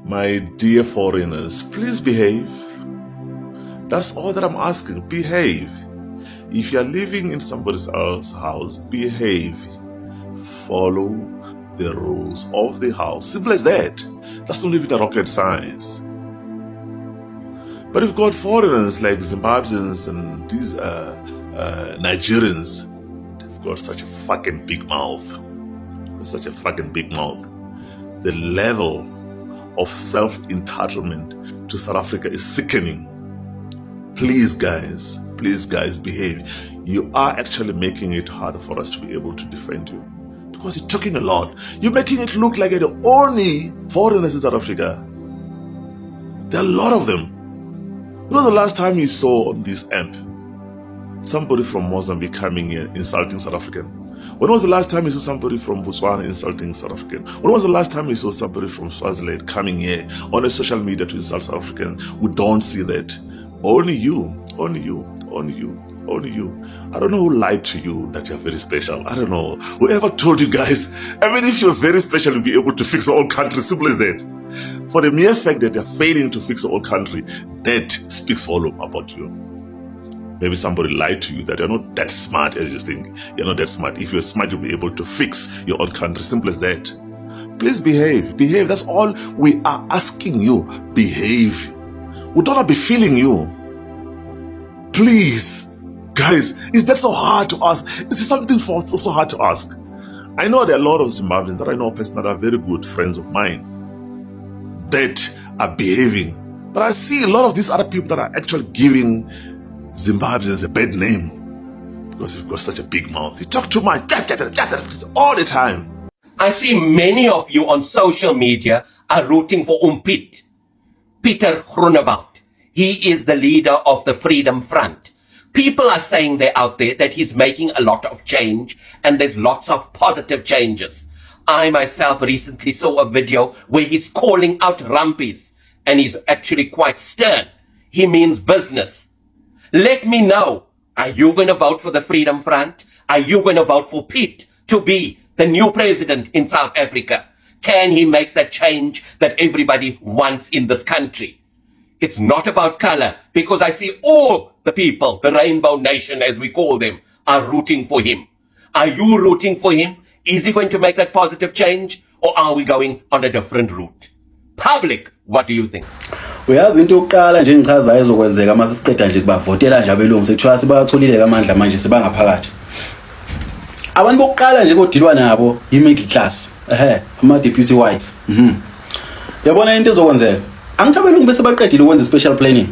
My dear foreigners, please behave. That's all that I'm asking. Behave. If you're living in somebody else's house, behave. Follow the rules of the house. Simple as that. That's not even a rocket science. But if you've got foreigners like Zimbabweans and these Nigerians, they've got such a fucking big mouth. Such a fucking big mouth. The level of self-entitlement to South Africa is sickening. Please guys, behave. You are actually making it harder for us to be able to defend you. Because you're talking a lot. You're making it look like you're the only foreigners in South Africa. There are a lot of them. When was the last time you saw on this app somebody from Mozambique coming here insulting South African? When was the last time you saw somebody from Botswana insulting South African? When was the last time you saw somebody from Swaziland coming here on a social media to insult South Africans? We don't see that. Only you. I don't know who lied to you that you're very special. I don't know. Whoever told you guys, I mean, if you're very special, you'll be able to fix the whole country. Simple as that. For the mere fact that you're failing to fix the whole country, that speaks volume about you. Maybe somebody lied to you that you're not that smart as you think. You're not that smart. If you're smart, you'll be able to fix your own country. Simple as that. Please behave. Behave. That's all we are asking you. Behave. We don't want to be feeling you. Please. Guys, is that so hard to ask? Is it something so hard to ask? I know there are a lot of Zimbabweans that I know personally that are very good friends of mine that are behaving. But I see a lot of these other people that are actually giving Zimbabweans a bad name because you've got such a big mouth. You talk too much all the time. I see many of you on social media are rooting for Pieter Groenewald. He is the leader of the Freedom Front. People are saying they're out there that he's making a lot of change and there's lots of positive changes. I myself recently saw a video where he's calling out rumpies and he's actually quite stern. He means business. Let me know, are you going to vote for the Freedom Front? Are you going to vote for Pete to be the new president in South Africa? Can he make the change that everybody wants in this country? It's not about color, because I see all the people, the Rainbow Nation as we call them, are rooting for him. Are you rooting for him? Is he going to make that positive change? Or are we going on a different route? Public, what do you think? Uyazi into yokuqala nje engichazayo ezokwenzeka mase siqeda nje kubavotela nje abelungu sekuthiwa sibatholile amandla manje sibangaphakathi. Abantu bokuqala nje kodilwa nabo i-middle class, ama deputy whites. Yabona into ezokwenzeka. Angithi abelungu bese baqedile ukwenza special planning.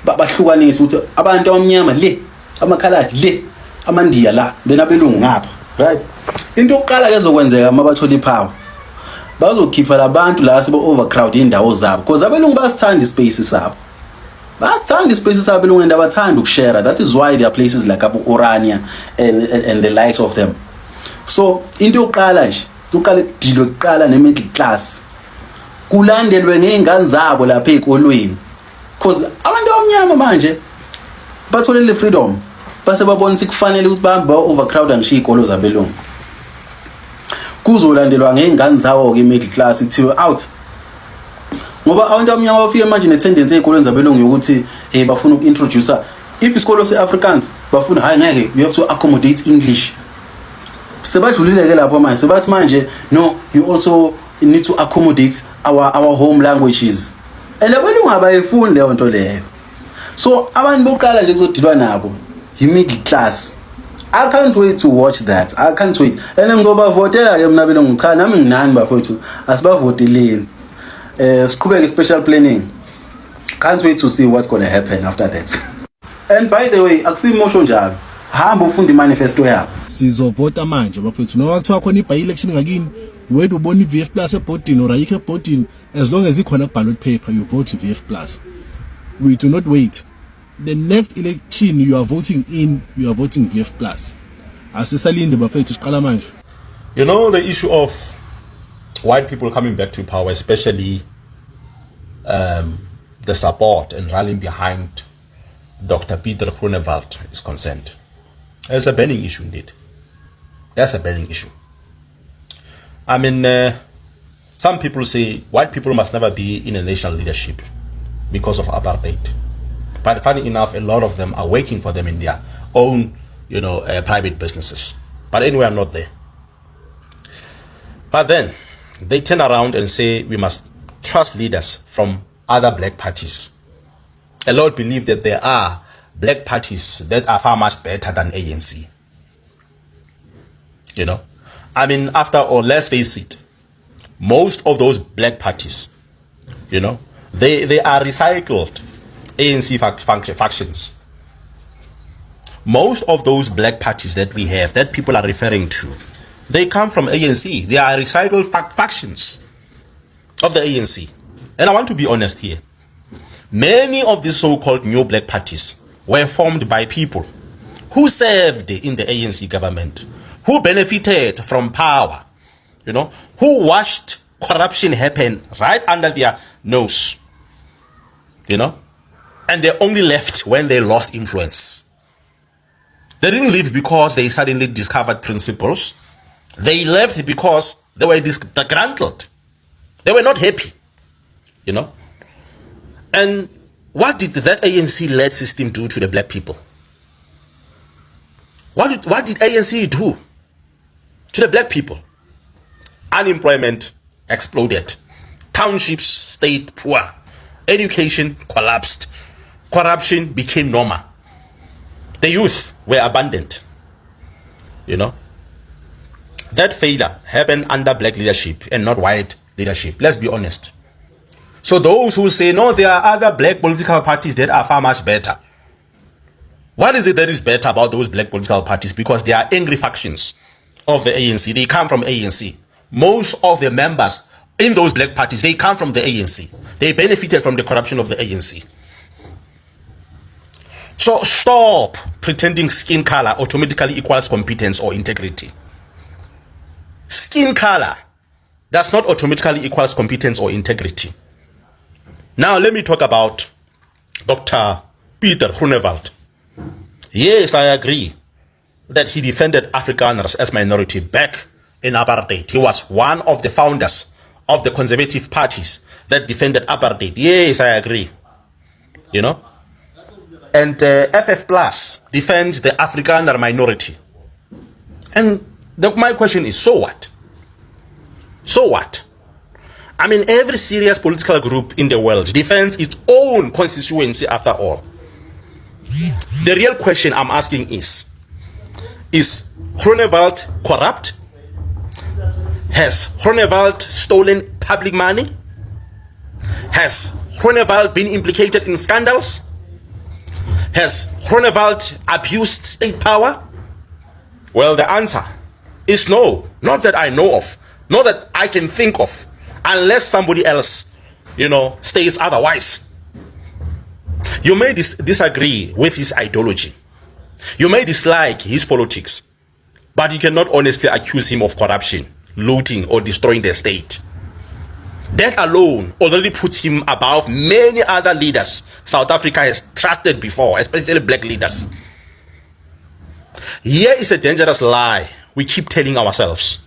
Bahlukanisa ukuthi abantu abamnyama le, amakhaladi le, amandiya la, then abelungu ngapha, right? Into yokuqala ke ezokwenzeka mabathola ipower. Bazokhipha labantu la sibo overcrowd indawo zabo because abelungu basithanda ispace sabo. Basithanda ispace sabo abelungu and abathanda ukushare. That is why there are places like Abu Orania and the likes of them. So into yokuqala nje, uqale dilo yokuqala ne-middle class. Kulandelwe ngeingane zabo lapha ezikolweni. Because abantu abamnyama manje batholele freedom. Base babona ukuthi kufanele ukuthi bahambe overcrowd ngisho izikolo zabelungu. Kuzolandelwa ngeingane zawo ke middle class ithiwe out. Ngoba abantu abamnyama bafike manje ne-tendency ezikolweni zabelungu yokuthi bafuna ukintroduce if isikolo se-Afrikaans bafuna hayi ngeke you have to accommodate English. Sebadlulile ke lapho manje sebathi manje no you also need to accommodate our home languages. Elabelungu abayifuni leyo nto leyo. So abantu bokuqala nje kuzodilwa nabo i-middle class. I can't wait to watch that. I can't wait. And ngizobavotela ke mina belungu cha nami nginani bafowethu asibavoteleni. Siqhubeke special planning. Can't wait to see what's going to happen after that. And by the way, akusimosho njalo. Hamba ufunda imanifesto yabo. Sizovota manje bafowethu. Noma kuthiwa khona i-by-election ngakini, wethu ubona i-VF Plus ebhodini or ayikho ebhodini, as long as ikhona ballot paper you vote VF Plus. We do not wait. The next election you are voting in, you are voting VF Plus. Asisalinde bafethu siqala manje. You know, the issue of white people coming back to power, especially the support and rallying behind Dr. Pieter Groenewald is concerned. It's a burning issue indeed. That's a burning issue. I mean, Some people say white people must never be in a national leadership because of apartheid. But funny enough, a lot of them are working for them in their own, private businesses. But anyway, I'm not there. But then they turn around and say we must trust leaders from other black parties. A lot believe that there are black parties that are far much better than ANC. After all, let's face it, most of those black parties, they are recycled ANC factions. Most of those black parties that we have, that people are referring to, they come from ANC. They are recycled factions of the ANC. And I want to be honest here. Many of these so-called new black parties were formed by people who served in the ANC government, who benefited from power, who watched corruption happen right under their nose, and they only left when they lost influence. They didn't leave because they suddenly discovered principles. They left because they were disgruntled. They were not happy, And what did that ANC-led system do to the black people? What did ANC do to the black people? Unemployment exploded. Townships stayed poor. Education collapsed. Corruption became normal. The youth were abandoned. That failure happened under black leadership and not white leadership. Let's be honest. So those who say, no, there are other black political parties that are far much better. What is it that is better about those black political parties? Because they are angry factions of the ANC. They come from ANC. Most of the members in those black parties, they come from the ANC. They benefited from the corruption of the ANC. So stop pretending skin color automatically equals competence or integrity. Skin color does not automatically equals competence or integrity. Now let me talk about Dr. Pieter Yes, I agree that he defended Afrikaners as minority back in apartheid. He was one of the founders of the conservative parties that defended apartheid. Yes, I agree. And FF Plus defends the Afrikaner minority. And my question is, so what? So what? Every serious political group in the world defends its own constituency after all. The real question I'm asking is Groenewald corrupt? Has Groenewald stolen public money? Has Groenewald been implicated in scandals? Has Groenewald abused state power? Well, the answer is no. Not that I know of. Not that I can think of. Unless somebody else, states otherwise. You may disagree with his ideology. You may dislike his politics. But you cannot honestly accuse him of corruption, looting, or destroying the state. That alone already puts him above many other leaders South Africa has trusted before, especially black leaders. Here is a dangerous lie we keep telling ourselves.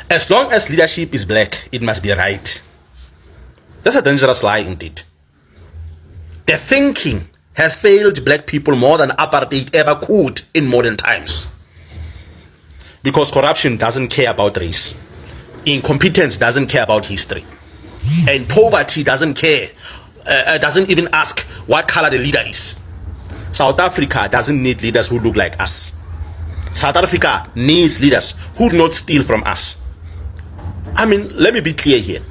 As long as leadership is black, it must be right. That's a dangerous lie indeed. The thinking has failed black people more than apartheid ever could in modern times. Because corruption doesn't care about race. Incompetence doesn't care about history. And poverty doesn't care, doesn't even ask what color the leader is. South Africa doesn't need leaders who look like us. South Africa needs leaders who do not steal from us. Let me be clear here.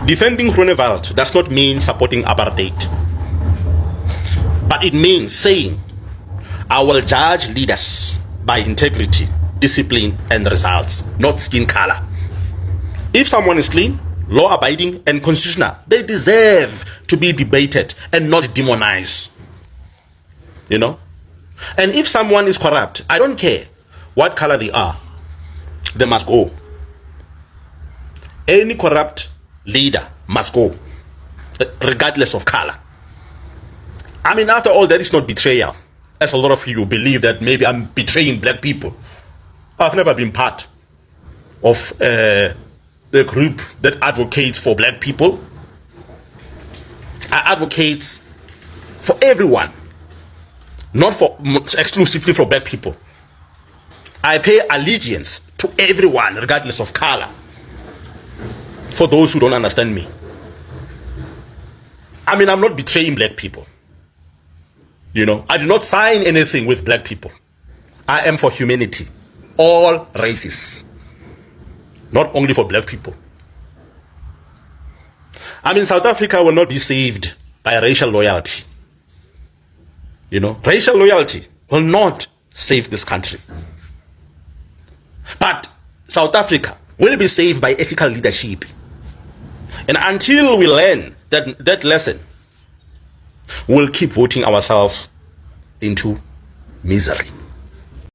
Defending Groenewald does not mean supporting apartheid. But it means saying, I will judge leaders by integrity, discipline, and results, not skin color. If someone is clean, law-abiding, and constitutional, they deserve to be debated and not demonized. And if someone is corrupt, I don't care what color they are, they must go. Any corrupt leader must go, regardless of color. After all, that is not betrayal. As a lot of you believe that maybe I'm betraying black people. I've never been part of the group that advocates for black people. I advocate for everyone, not for exclusively for black people. I pay allegiance to everyone, regardless of color. For those who don't understand me, I mean, I'm not betraying black people. You know, I do not sign anything with black people. I am for humanity, all races, not only for black people. I mean, South Africa will not be saved by racial loyalty. You know, racial loyalty will not save this country. But South Africa will be saved by ethical leadership. And until we learn that lesson, we'll keep voting ourselves into misery.